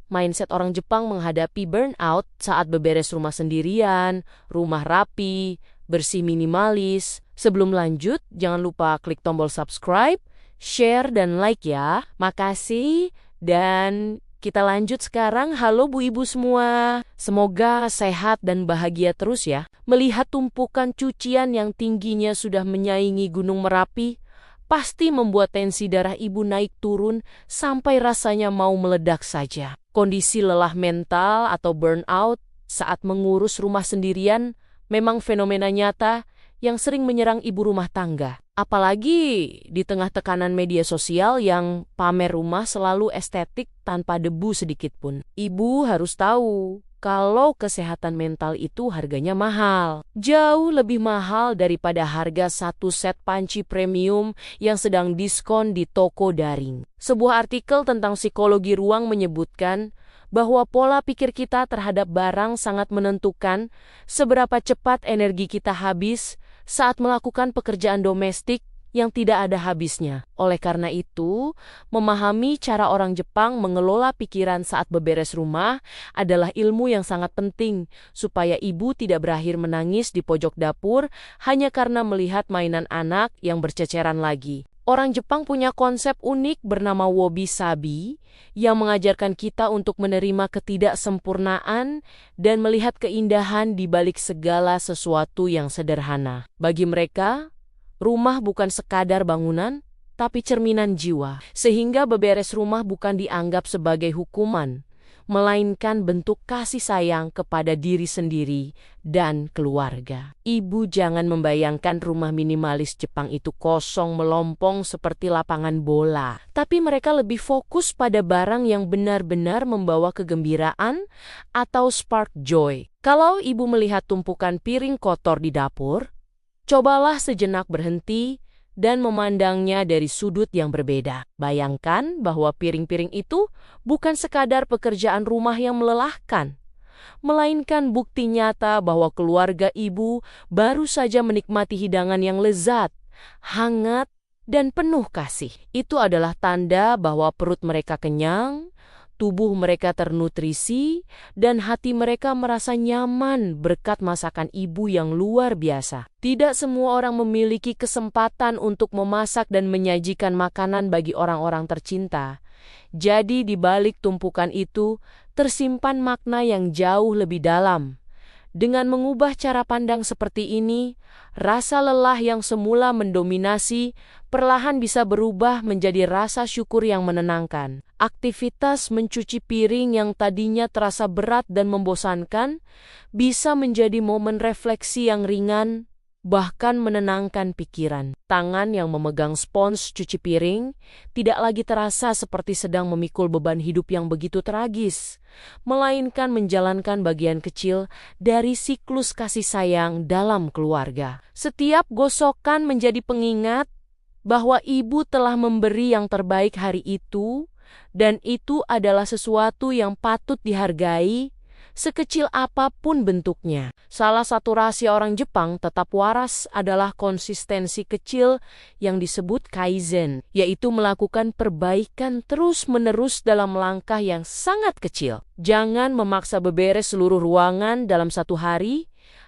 mindset orang Jepang menghadapi burnout saat beberes rumah sendirian, rumah rapi, bersih minimalis. Sebelum lanjut, jangan lupa klik tombol subscribe, share, dan like ya. Makasih, dan kita lanjut sekarang. Halo Bu Ibu semua. Semoga sehat dan bahagia terus ya. Melihat tumpukan cucian yang tingginya sudah menyaingi Gunung Merapi, pasti membuat tensi darah Ibu naik turun sampai rasanya mau meledak saja. Kondisi lelah mental atau burnout saat mengurus rumah sendirian memang fenomena nyata yang sering menyerang ibu rumah tangga. Apalagi di tengah tekanan media sosial yang pamer rumah selalu estetik tanpa debu sedikit pun. Ibu harus tahu kalau kesehatan mental itu harganya mahal. Jauh lebih mahal daripada harga satu set panci premium yang sedang diskon di toko daring. Sebuah artikel tentang psikologi ruang menyebutkan bahwa pola pikir kita terhadap barang sangat menentukan seberapa cepat energi kita habis saat melakukan pekerjaan domestik yang tidak ada habisnya. Oleh karena itu, memahami cara orang Jepang mengelola pikiran saat beberes rumah adalah ilmu yang sangat penting supaya ibu tidak berakhir menangis di pojok dapur hanya karena melihat mainan anak yang berceceran lagi. Orang Jepang punya konsep unik bernama wabi-sabi yang mengajarkan kita untuk menerima ketidaksempurnaan dan melihat keindahan di balik segala sesuatu yang sederhana. Bagi mereka, rumah bukan sekadar bangunan, tapi cerminan jiwa. Sehingga beberes rumah bukan dianggap sebagai hukuman, melainkan bentuk kasih sayang kepada diri sendiri dan keluarga. Ibu jangan membayangkan rumah minimalis Jepang itu kosong melompong seperti lapangan bola. Tapi mereka lebih fokus pada barang yang benar-benar membawa kegembiraan atau spark joy. Kalau ibu melihat tumpukan piring kotor di dapur, cobalah sejenak berhenti dan memandangnya dari sudut yang berbeda. Bayangkan bahwa piring-piring itu bukan sekadar pekerjaan rumah yang melelahkan, melainkan bukti nyata bahwa keluarga ibu baru saja menikmati hidangan yang lezat, hangat, dan penuh kasih. Itu adalah tanda bahwa perut mereka kenyang, tubuh mereka ternutrisi, dan hati mereka merasa nyaman berkat masakan ibu yang luar biasa. Tidak semua orang memiliki kesempatan untuk memasak dan menyajikan makanan bagi orang-orang tercinta. Jadi di balik tumpukan itu tersimpan makna yang jauh lebih dalam. Dengan mengubah cara pandang seperti ini, rasa lelah yang semula mendominasi perlahan bisa berubah menjadi rasa syukur yang menenangkan. Aktivitas mencuci piring yang tadinya terasa berat dan membosankan bisa menjadi momen refleksi yang ringan, bahkan menenangkan pikiran. Tangan yang memegang spons cuci piring tidak lagi terasa seperti sedang memikul beban hidup yang begitu tragis, melainkan menjalankan bagian kecil dari siklus kasih sayang dalam keluarga. Setiap gosokan menjadi pengingat bahwa ibu telah memberi yang terbaik hari itu, dan itu adalah sesuatu yang patut dihargai, sekecil apapun bentuknya. Salah satu rahasia orang Jepang tetap waras adalah konsistensi kecil yang disebut kaizen, yaitu melakukan perbaikan terus-menerus dalam langkah yang sangat kecil. Jangan memaksa beberes seluruh ruangan dalam satu hari.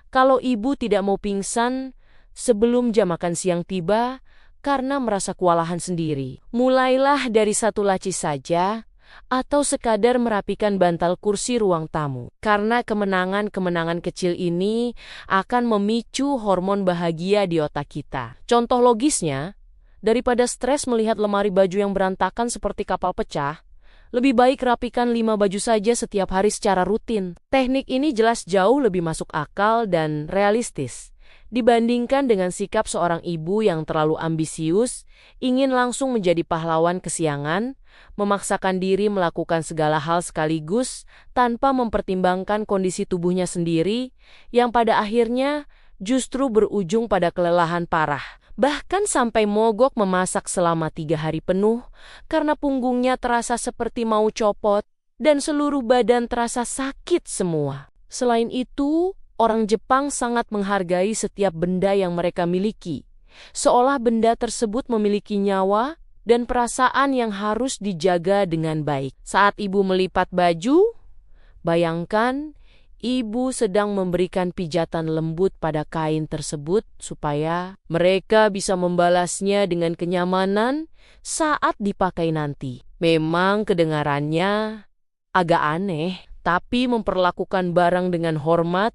Kalau ibu tidak mau pingsan sebelum jam makan siang tiba karena merasa kewalahan sendiri, mulailah dari satu laci saja, atau sekadar merapikan bantal kursi ruang tamu. Karena kemenangan-kemenangan kecil ini akan memicu hormon bahagia di otak kita. Contoh logisnya, daripada stres melihat lemari baju yang berantakan seperti kapal pecah, lebih baik rapikan 5 baju saja setiap hari secara rutin. Teknik ini jelas jauh lebih masuk akal dan realistis dibandingkan dengan sikap seorang ibu yang terlalu ambisius, ingin langsung menjadi pahlawan kesiangan, memaksakan diri melakukan segala hal sekaligus tanpa mempertimbangkan kondisi tubuhnya sendiri, yang pada akhirnya justru berujung pada kelelahan parah. Bahkan sampai mogok memasak selama 3 hari penuh karena punggungnya terasa seperti mau copot dan seluruh badan terasa sakit semua. Selain itu, orang Jepang sangat menghargai setiap benda yang mereka miliki, seolah benda tersebut memiliki nyawa dan perasaan yang harus dijaga dengan baik. Saat ibu melipat baju, bayangkan ibu sedang memberikan pijatan lembut pada kain tersebut supaya mereka bisa membalasnya dengan kenyamanan saat dipakai nanti. Memang kedengarannya agak aneh, tapi memperlakukan barang dengan hormat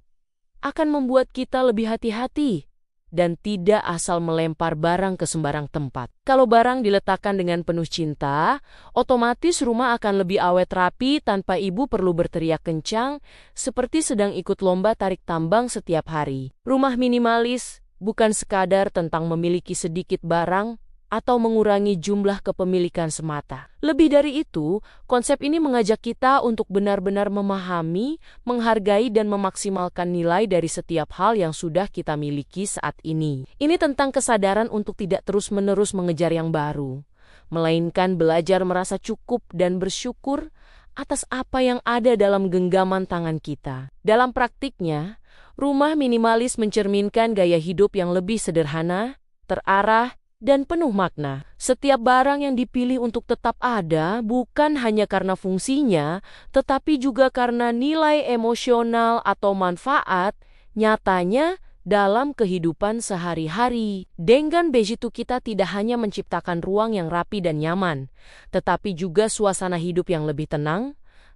akan membuat kita lebih hati-hati dan tidak asal melempar barang ke sembarang tempat. Kalau barang diletakkan dengan penuh cinta, otomatis rumah akan lebih awet rapi tanpa ibu perlu berteriak kencang seperti sedang ikut lomba tarik tambang setiap hari. Rumah minimalis bukan sekadar tentang memiliki sedikit barang atau mengurangi jumlah kepemilikan semata. Lebih dari itu, konsep ini mengajak kita untuk benar-benar memahami, menghargai, dan memaksimalkan nilai dari setiap hal yang sudah kita miliki saat ini. Ini tentang kesadaran untuk tidak terus-menerus mengejar yang baru, melainkan belajar merasa cukup dan bersyukur atas apa yang ada dalam genggaman tangan kita. Dalam praktiknya, rumah minimalis mencerminkan gaya hidup yang lebih sederhana, terarah, dan penuh makna. Setiap barang yang dipilih untuk tetap ada bukan hanya karena fungsinya, tetapi juga karena nilai emosional atau manfaat nyatanya dalam kehidupan sehari-hari. Dengan begitu kita tidak hanya menciptakan ruang yang rapi dan nyaman, tetapi juga suasana hidup yang lebih tenang,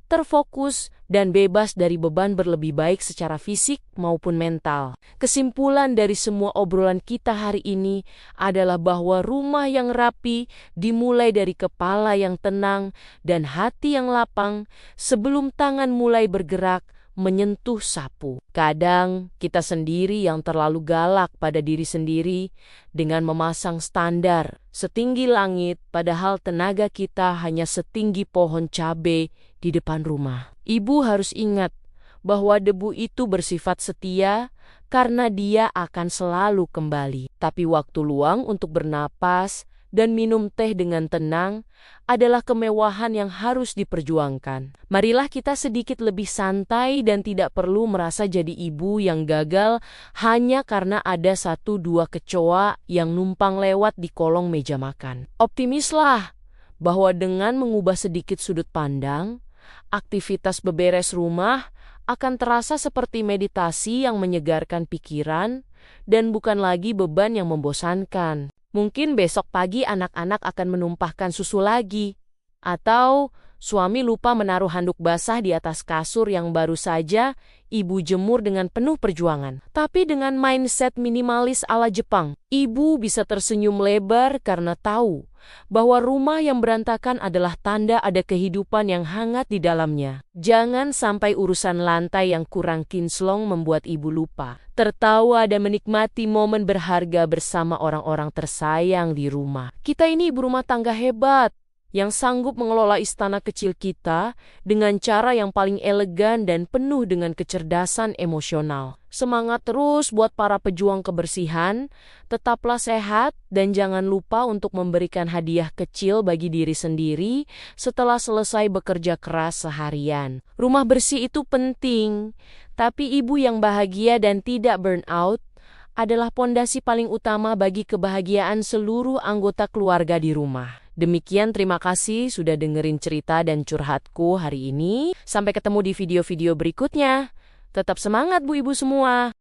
terfokus, dan bebas dari beban berlebih baik secara fisik maupun mental. Kesimpulan dari semua obrolan kita hari ini adalah bahwa rumah yang rapi dimulai dari kepala yang tenang dan hati yang lapang sebelum tangan mulai bergerak menyentuh sapu. Kadang kita sendiri yang terlalu galak pada diri sendiri dengan memasang standar setinggi langit, padahal tenaga kita hanya setinggi pohon cabai di depan rumah. Ibu harus ingat bahwa debu itu bersifat setia karena dia akan selalu kembali. Tapi waktu luang untuk bernapas dan minum teh dengan tenang adalah kemewahan yang harus diperjuangkan. Marilah kita sedikit lebih santai dan tidak perlu merasa jadi ibu yang gagal hanya karena ada 1-2 kecoa yang numpang lewat di kolong meja makan. Optimislah bahwa dengan mengubah sedikit sudut pandang, aktivitas beberes rumah akan terasa seperti meditasi yang menyegarkan pikiran dan bukan lagi beban yang membosankan. Mungkin besok pagi anak-anak akan menumpahkan susu lagi. Atau suami lupa menaruh handuk basah di atas kasur yang baru saja ibu jemur dengan penuh perjuangan. Tapi dengan mindset minimalis ala Jepang, ibu bisa tersenyum lebar karena tahu bahwa rumah yang berantakan adalah tanda ada kehidupan yang hangat di dalamnya. Jangan sampai urusan lantai yang kurang kinclong membuat ibu lupa tertawa dan menikmati momen berharga bersama orang-orang tersayang di rumah. Kita ini ibu rumah tangga hebat yang sanggup mengelola istana kecil kita dengan cara yang paling elegan dan penuh dengan kecerdasan emosional. Semangat terus buat para pejuang kebersihan, tetaplah sehat dan jangan lupa untuk memberikan hadiah kecil bagi diri sendiri setelah selesai bekerja keras seharian. Rumah bersih itu penting, tapi ibu yang bahagia dan tidak burn out adalah pondasi paling utama bagi kebahagiaan seluruh anggota keluarga di rumah. Demikian, terima kasih sudah dengerin cerita dan curhatku hari ini. Sampai ketemu di video-video berikutnya. Tetap semangat Bu Ibu semua.